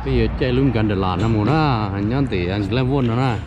bây giờ chạy luôn gần để làm nó muốn na nhắn thì anh làm vốn nó na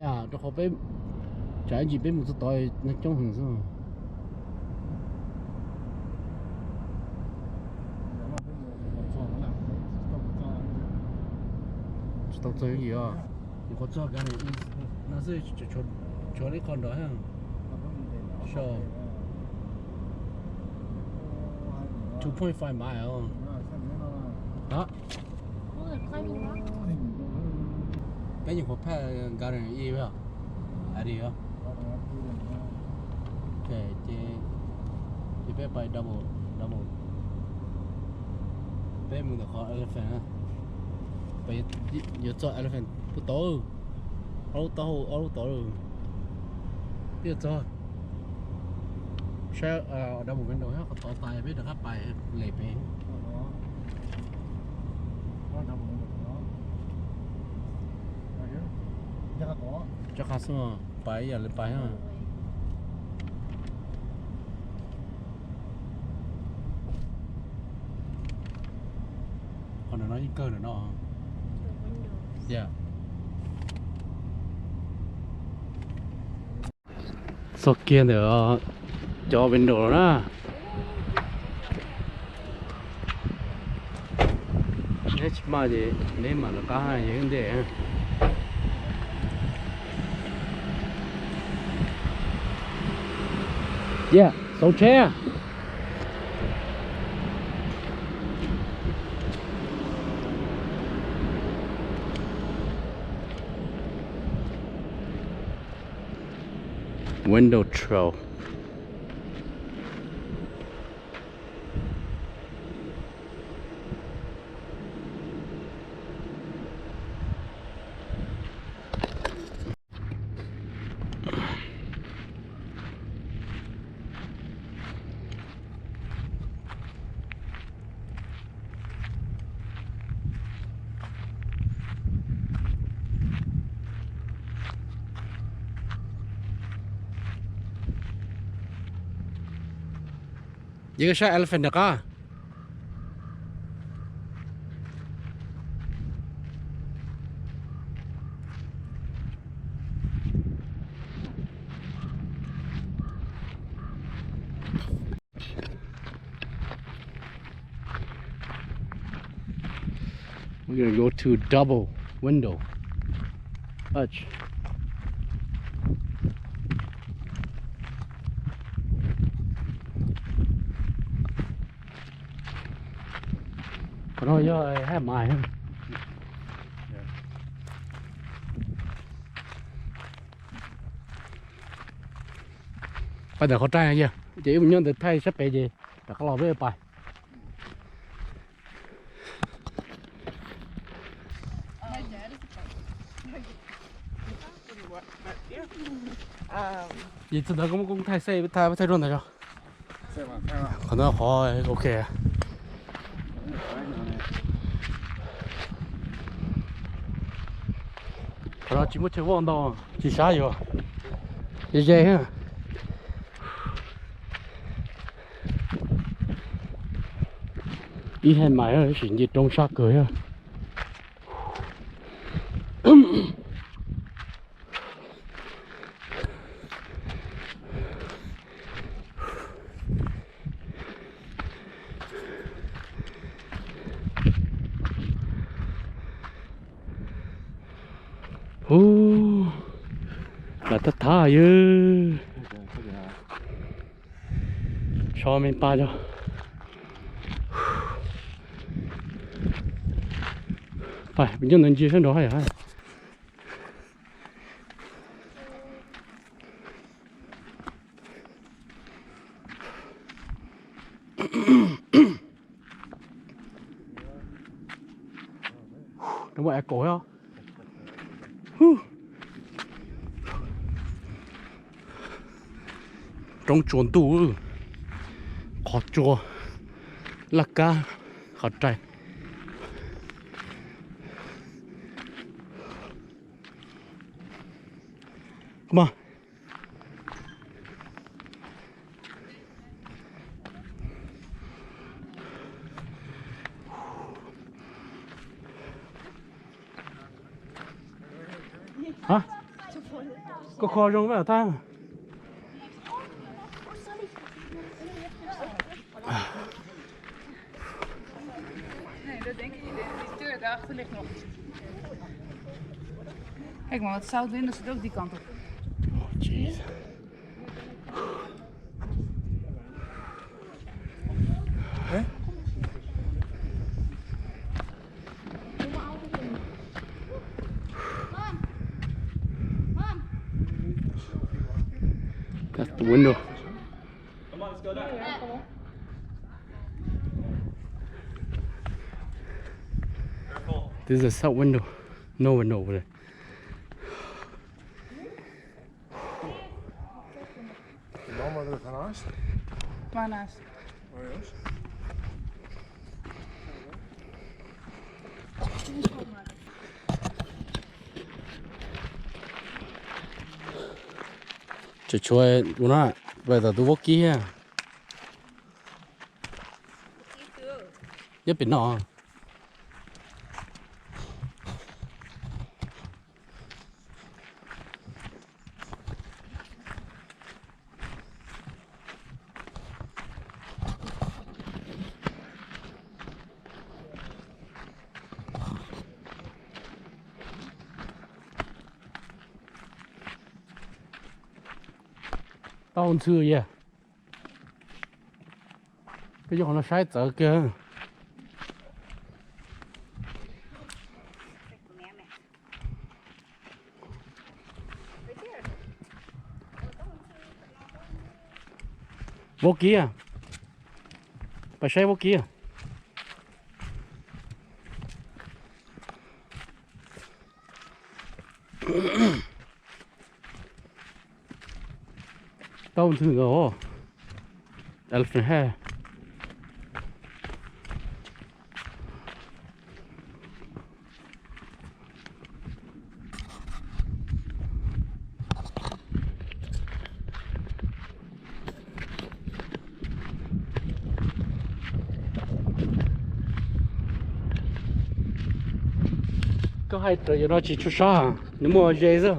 À, nó có bên trái gì bên một số tỏi nó trong hình sao? Tao chơi gì à? Có cho cái này, nó sẽ cho lấy con đó ha. Sure. 2.5 mile. Đó. Cái gì có phải cái này gì vậy? À đi à? Okay, chị bé bay double. Bé mình được khó elephant ha. Bây giờ cho elephant不多，好多了。bây giờ sẽ ở đâu một bên đó có tỏ tài biết được các bài lệ bé. Chắc khá xong bài giờ lên bài ha. Còn nó nói những cơ nữa nó. Yeah. Sau kia nữa cho bên đồ đó. Nếu mà gì nếu mà nó có hai những vấn đề. Yeah, so chair. Window trail. 이거 샤 엘리펀트가 We're gonna go to double window arch. Còn do hai mài hơn. Bây giờ có trai chưa? Chỉ mình nhận được thay sắp về gì? Đã có lò với bài. Vậy từ đó cũng thay xe thay luôn rồi. Còn nó khó ok. Đó chỉ muốn chơi vòng đâu, chỉ xả vô, dễ ha. Đi hen mãi rồi, chuyện gì trong sát cười ha. là tất thà chứ cho mình ba cho phải bây giờ nên chia sẻ đó hay hả đúng vậy cổ không trong chuồn tủ khó chua là cá khó trai come on hả có kho trong vậy ta Nee, dat denk ik niet. Die deur daarachter ligt nog. Kijk maar, wat zout winnen zit ook die kant op. oh jeez that's the window. Come on, let's go down. Careful. This is a south window. No window over there. De mama er ernaast. Waarnaast? Oh jongens. Chỉ chơi nó bây giờ tôi vô kia. Nhất bên nọ. Tao chưa vậy. Cái chỗ nó sai tớ kìa. Vô kia. Phải sai vô kia. Tao thử rồi. Elephant hair. Có hai trời nó chỉ chút xa, nếu mà dễ rồi.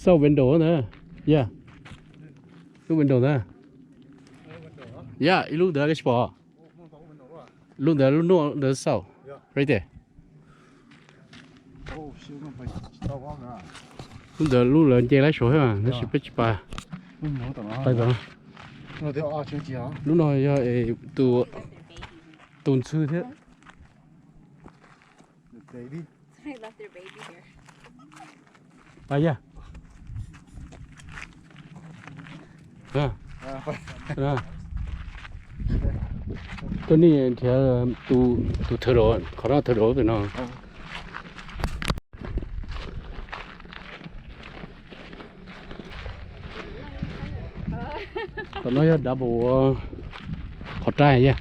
Sau window nữa, yeah. Cái window nữa. Yeah, lúc đó cái spot. Lúc đó lúc đó sau. Right there. Oh, shit, nó phải tao quá nữa. Lúc đó chơi lái số mà, nó sẽ biết ba. Nó tao nó. Tay đó. Nó theo à chuyện gì hả? Lúc nào tụ tụn sư thế. Baby. I left their baby here. À yeah. À. À phải. À. Tôi đi theo tụ thợ đồ, khó ra thợ đồ vậy nào. Còn nói double khó trai nha.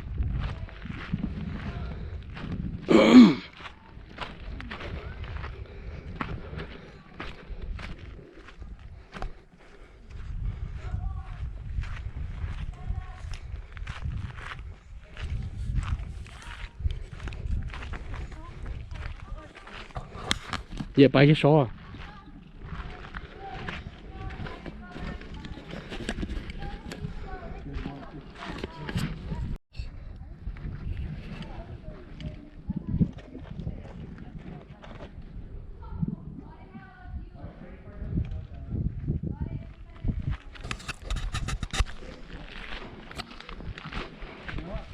Giờ bay cái số à.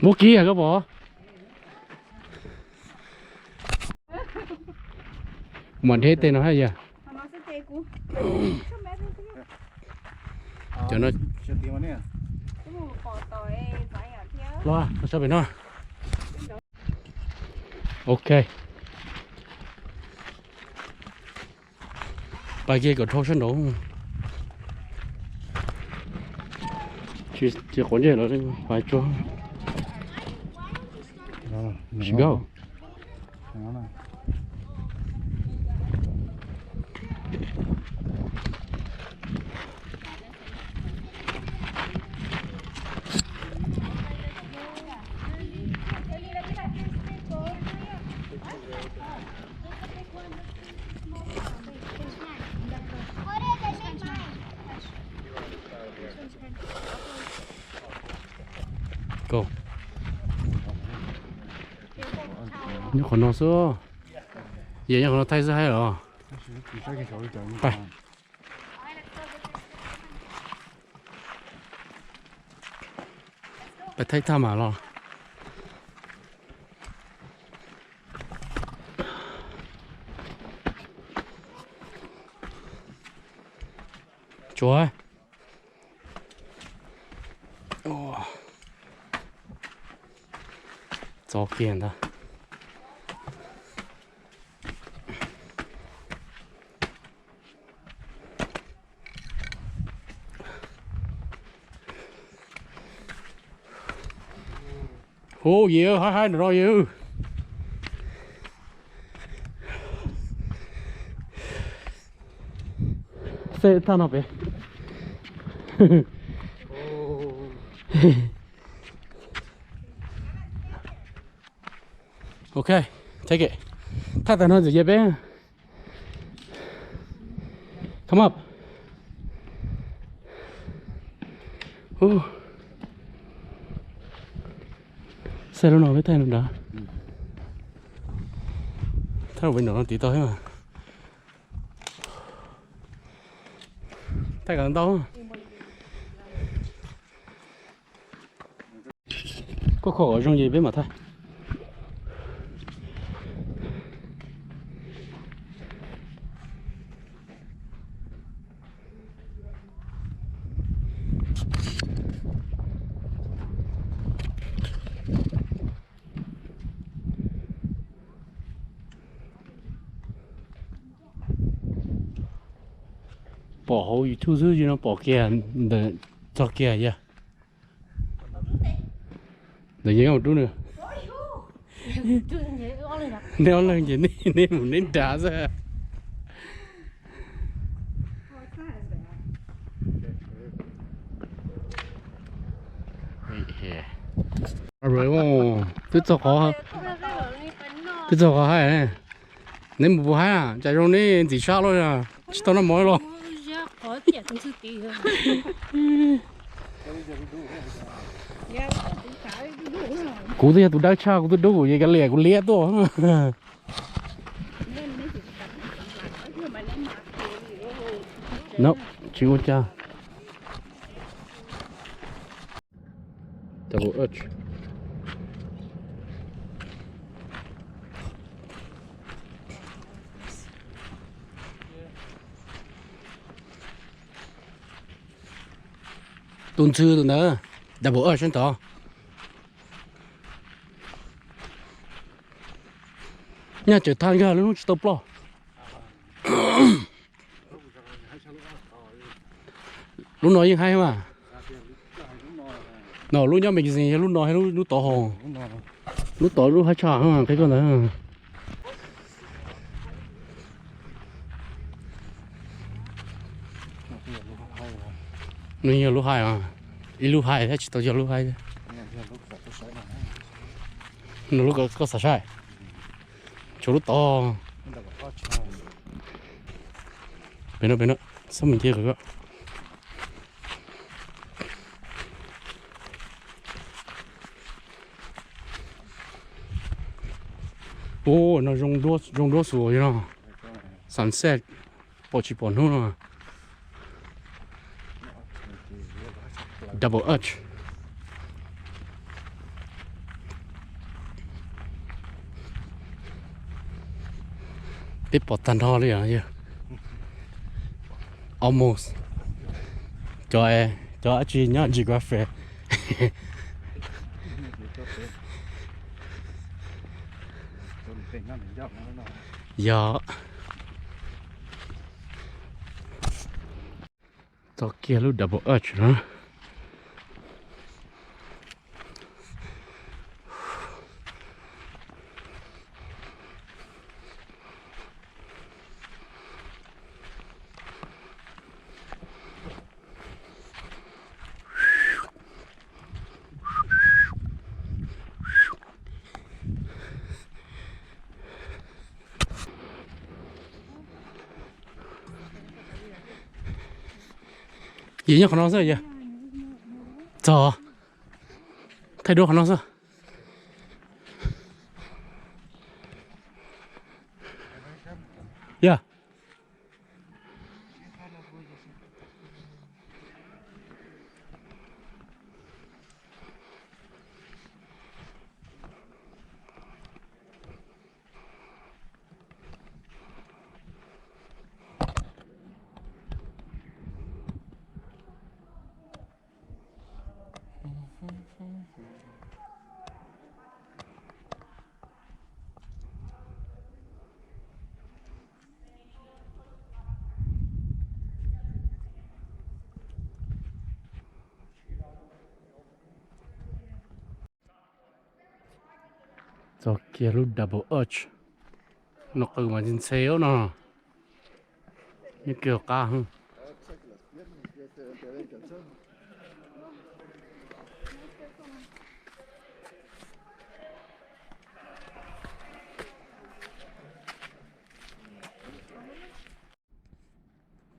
เมื่อกี้อะก็บอกเหมือนเทสเต้นเอาให้ยัง Nó sẽ tê cú. Sao bé thế chứ? Cho nó Chưa tìm vào nè. Cái mù cỏ tỏi phải ở theo. รอเราจะไปนอนโอเคไปเกี่ยวกับโทรศัพท์หนูchỉ còn gì nữa đi phải cho Đó, she go Đó này. go nhưng còn nó xưa giờ nhưng còn nó thay ra hay rồi Chỉ sai cái chỗ đi chọn. Phải. phải thay tham mà lo chúa ơi gió kiền ta ô nhiều hai nữa rồi nhiều xe thang nào vậy okay take it thắt tay nó rồi bé come up xe nó với tay nó đã thay bên nó tí tới mà tay gần đâu có khổ trong gì biết mà thay bỏ hậu thu giữ cho nó bỏ kia để cho kia vậy để nhớ một chút nữa đeo lên gì nên một nên trả ra rồi không cứ cho khó cứ cho khó hay này nên một hai à chạy trong này chỉ sao thôi à chỉ tao nó mới luôn Có tiền không sư tí hơn. cú thì tụi đang cha tụi đâu vậy cái lẻ của lẻ to no chỉ có cha double arch tôn sư tụi nó double arch đó nhà trở thành ra lúc stop lo lúc nói như hay mà nó lúc nhau mình gì lúc nói hay lúc tỏ hòn lúc tỏ lúc hay chả mà cái con đó nhiều lúc hay à ít lúc hay thế chỉ tao cho lúc hay nó lúc có sạch sai chỗ lúc to bên đó sao mình chia rồi đó ô nó rong đua sủa vậy nó sunset bỏ chỉ bỏ nó mà double arch tiếp bỏ tan ho đi à almost cho chị nhá chị qua phê dạ cho kia lúc double arch nữa gì nhá khả năng sao vậy cho thay đổi khả năng sao yeah cho kia lúc double arch nó cứ mà trên xe nó như kiểu ca hả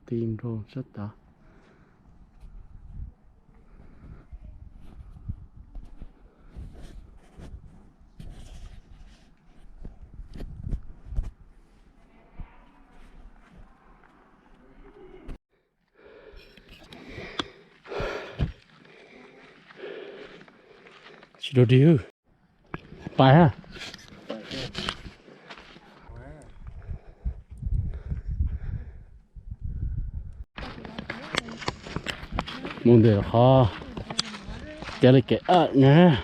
tìm rồi rất đã chị đồ đi hư phải ha muốn được khó cái này cái nè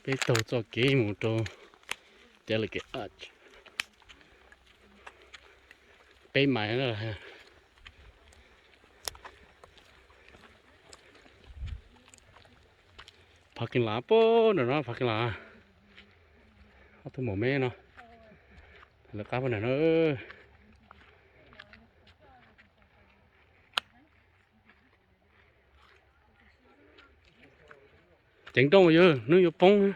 cái tàu cho cái một tàu cái là cái cái máy đó là parking lot po nó parking lot có thứ mỏ mê nó là cá bên này nó chỉnh đông rồi nó vô bông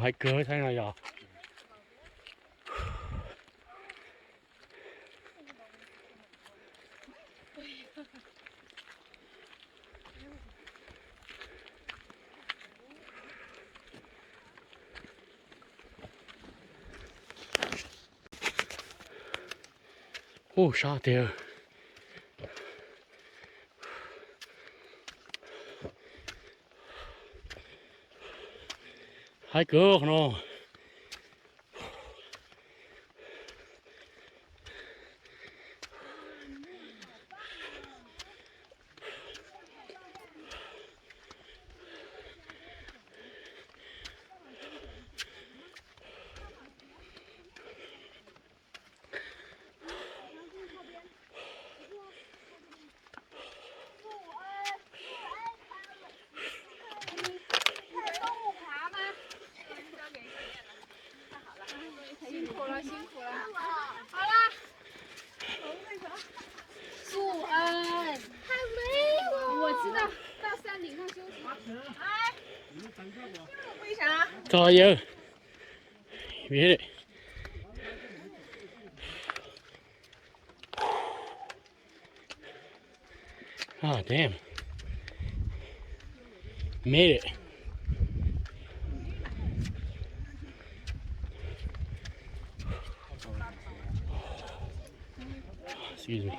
hay cười thế này rồi sao thì hai cửa nó 到山顶上休息。哎，为啥？加油！别的。Ah, damn. Made it. Excuse me.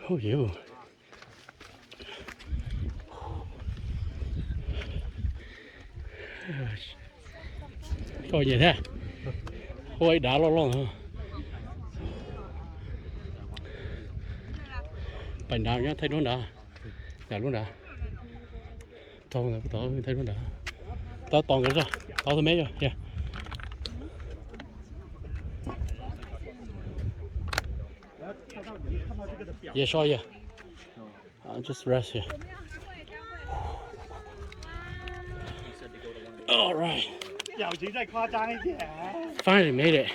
Oh, you. Coi gì thế? Ôi đá lo lo hả? Bánh đá nhá, thấy luôn đã. Đá luôn đã. Tao thấy luôn đã. Tao toàn cái ra. Tao thấy mấy rồi. Yeah. Yeah, sure, yeah. I'll just rest here. All right. 表情再夸张一点。 Finally made it.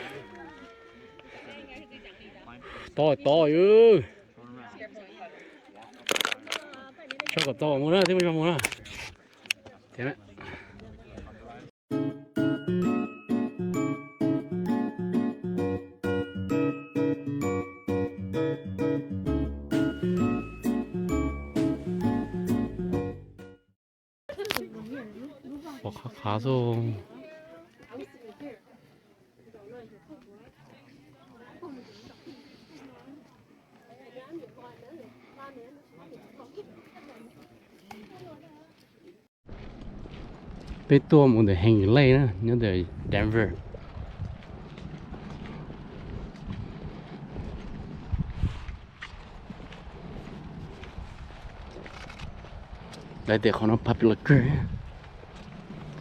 To ư. Sao còn to muốn nữa, thế mới muốn nữa. Thế đấy. 가서 biết tua một để hành lây nữa nhớ để Denver đây để nó popular girl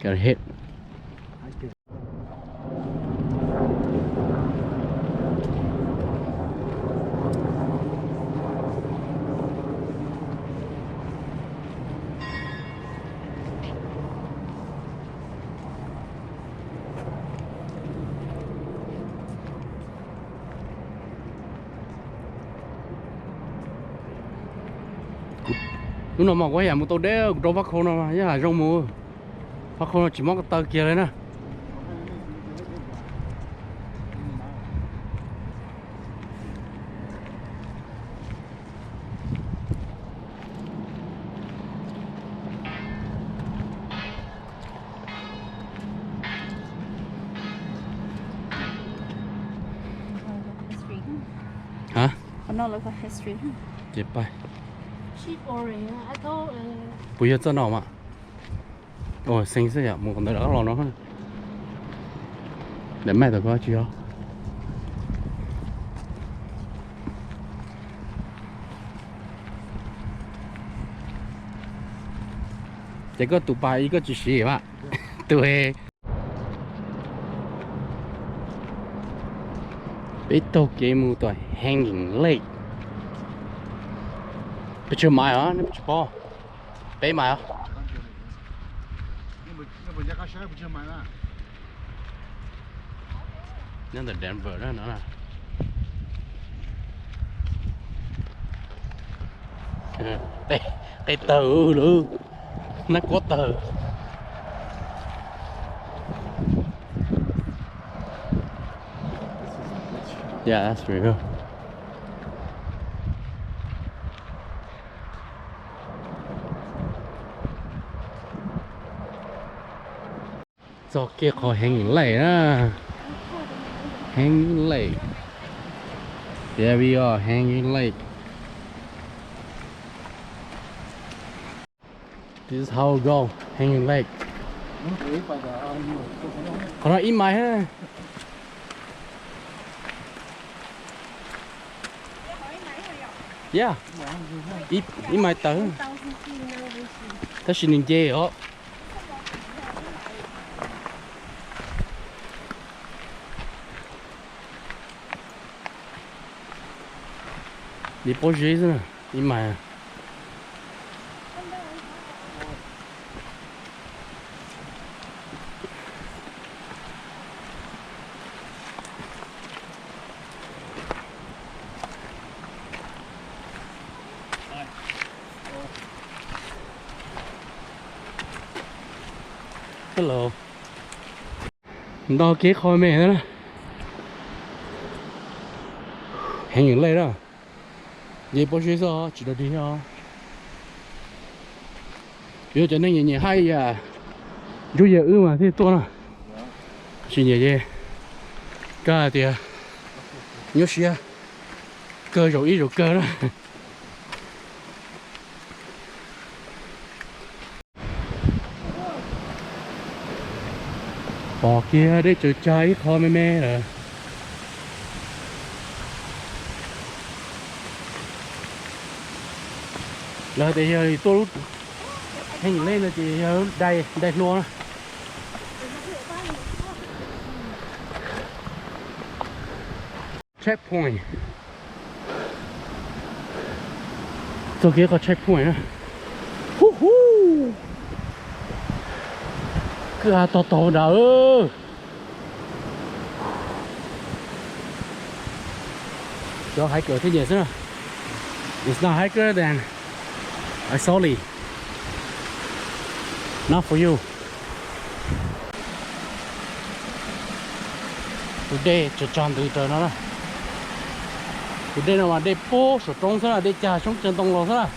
got a hit lúc nào mà quay một tàu đế đâu phát khô nào mà giá là rong mùa phát khô nó chỉ móc cái tàu kia lên nè hả? Nó là có history. Dẹp bay Cheap orange. I thought. bây giờ nào mà ôi xinh xí à một con nữa đã lo nó hơn để mẹ tao có chưa这个独白一个只是吧对被偷给木对 hanging lake 不去买啊你不去包别买啊那不人家刚下来不去买了。那在 Denver đó nữa nè đây đây tờ luôn nó có tờ yeah that's real do kia có hanging lake đó hanging lake there we are hanging lake this is how we go hanging lake còn nó im mày ha yeah im mày tớ tớ xin nhìn dê ó你包谁呢？你买啊？ Hello. Đó kế khỏi mẹ nữa nè. Hẹn những đây đó. Vậy bố sẽ sao? Chỉ được đi thôi. Bây giờ nên nhẹ hay à. Chú giờ mà thế to nè. Chỉ nhẹ. Cái thì nhớ xia. Cơ rồi ít rồi cơ đó. Bỏ kia để chơi trái khó mê rồi. Là thì tôi hình lên là chỉ đây luôn. Checkpoint. Chỗ kia có checkpoint nữa. Cứ to đó ơ. Chỗ hiker thế nhỉ chứ? It's not hiker then. Sorry. Not for you. Today cho chọn từ trời nó đó. Today là mà để po số trong thế là để trả xuống chân tông lò thế là.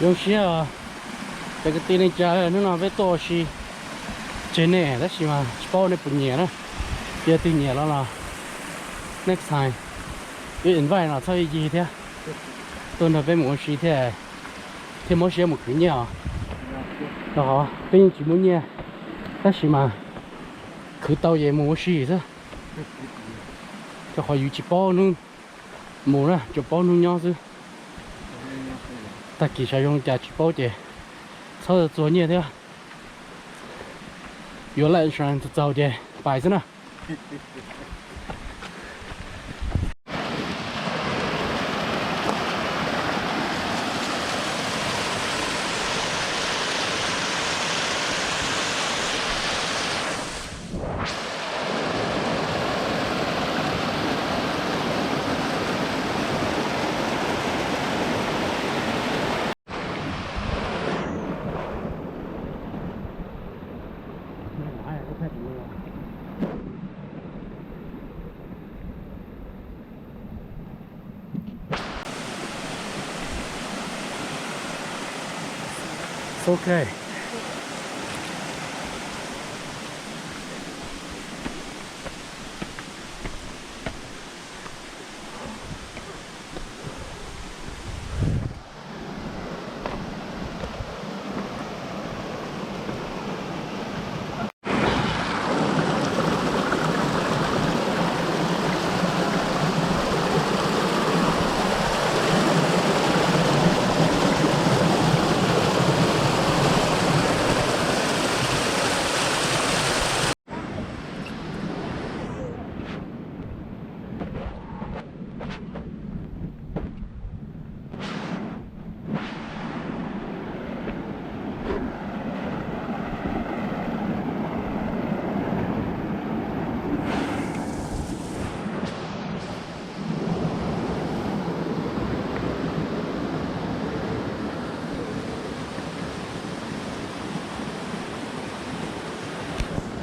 Yung xia cái tin này trả nó về to xí trên này đó xí mà bao này bự nhẹ đó giờ tin nhẹ là next time cái invite nào sao gì thế tôi là về một xí thế thì mỗi xí một cái nhẹ đó bên chỉ muốn nhẹ đó xí mà cứ tàu về một xí thôi cho họ chỉ bao luôn một ra cho bao luôn nhau chứ ta chỉ sử dụng giá trị bao nhiêu sau đó做孽的原来上早点摆着呢OK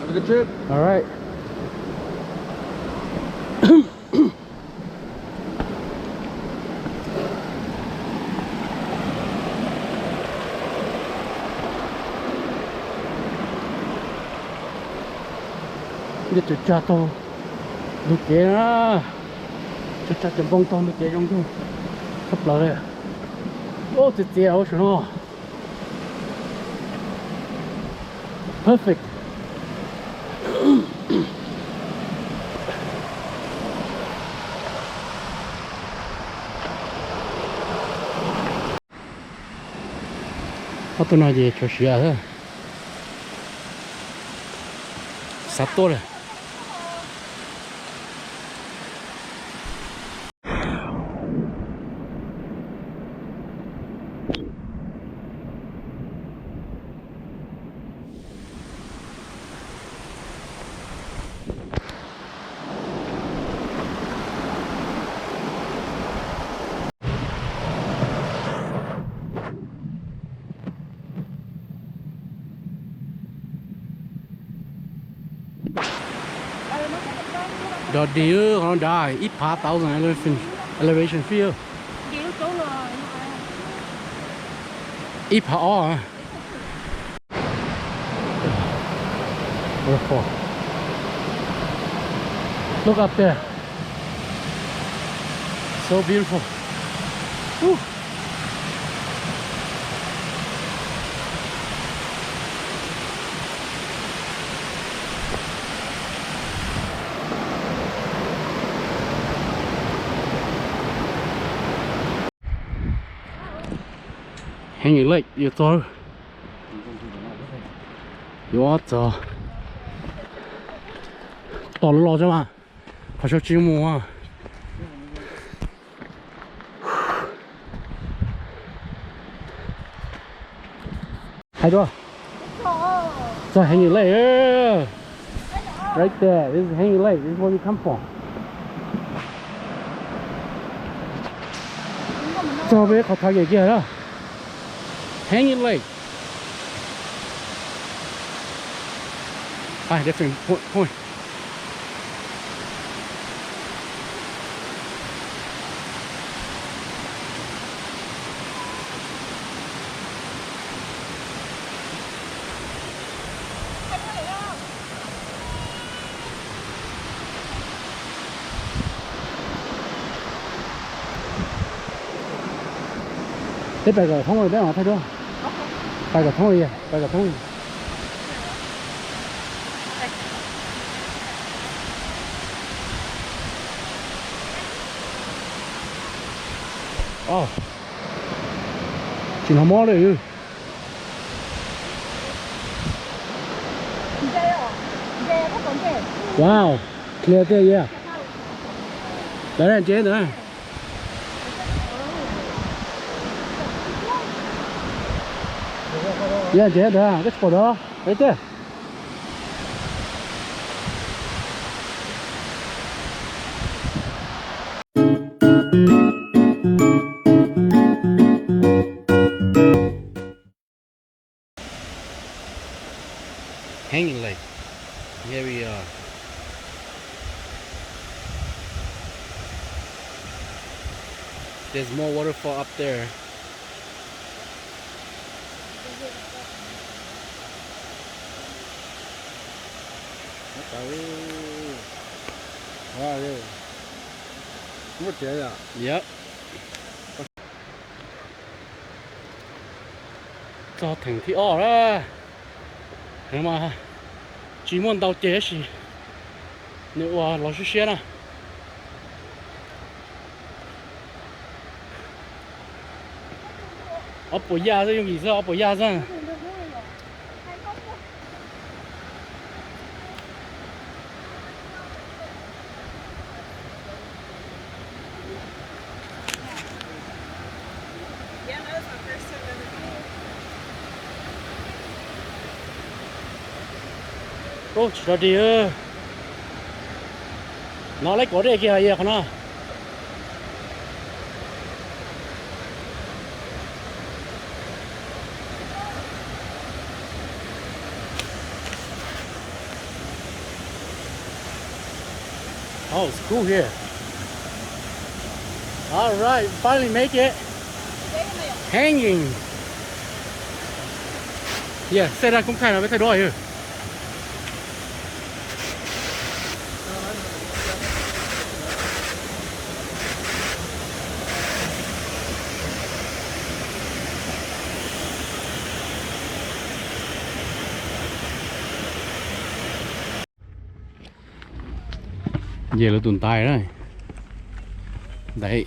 Have a good trip. all right giờ cho cha to lúc kia đó cho cha chấm bông to lúc kia trong thôi sắp lại rồi ô tuyệt vời sao perfect tôi nói gì cho xíu thôi sắp tốt rồi the deer gonna die. It past 1,000 elevation field. Kiểu chỗ là It past all. Waterfall. Look up there. So beautiful. Woo. Hanging Lake, you thought? You want to? Tao nó lo cho mà, phải cho chim mùa à. Hay đó. So Hanging Lake, right there. This is Hanging Lake. This is where we come from. So bây giờ họ thay cái kia đó. Hanging Lake. Ah, different point. Thế bài cờ thông rồi đấy mà thay đúng. Bài cờ thông rồi, bài cờ thông rồi. Oh, chỉ nó mò đấy. Wow, clear there, yeah. Đấy là chế nữa. Yeah, chế đó, cái spot đó, right there. Hanging Lake. Here we are. There's more waterfall up there. Wow, yeah. Mất chế à? Yep. Cho thành thị ở đó. Nhưng mà chỉ muốn tàu chế gì nếu mà nó sẽ nè. Ở bờ nhà rồi dùng gì sao? Ở bờ nhà ra. Ô, chỉ là đi nó lấy cổ đây kia gì không nó? Oh, it's cool here. All right, finally make it. Hanging. Yeah, xe ra cũng khai là mới thay đổi rồi. Về là tuần tài đấy. Đấy.